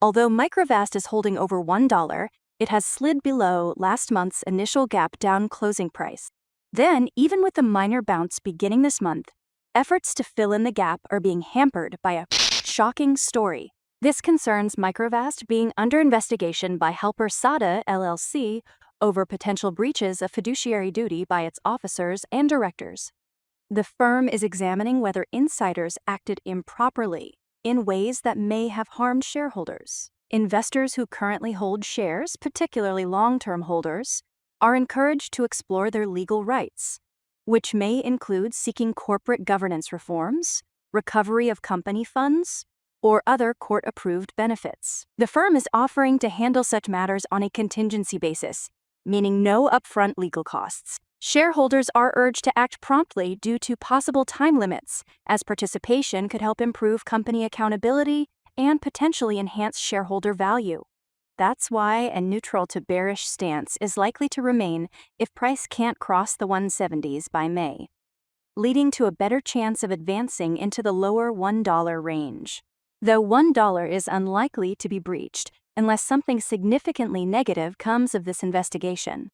Although Microvast is holding over $1, it has slid below last month's initial gap down closing price. Then, even with a minor bounce beginning this month, efforts to fill in the gap are being hampered by a shocking story. This concerns Microvast being under investigation by Helper Sada LLC over potential breaches of fiduciary duty by its officers and directors. The firm is examining whether insiders acted improperly in ways that may have harmed shareholders. Investors who currently hold shares, particularly long-term holders, are encouraged to explore their legal rights, which may include seeking corporate governance reforms, recovery of company funds, or other court-approved benefits. The firm is offering to handle such matters on a contingency basis, meaning no upfront legal costs. Shareholders are urged to act promptly due to possible time limits, as participation could help improve company accountability and potentially enhance shareholder value. That's why a neutral to bearish stance is likely to remain if price can't cross the 170s by May, leading to a better chance of advancing into the lower $1 range. Though $1 is unlikely to be breached unless something significantly negative comes of this investigation.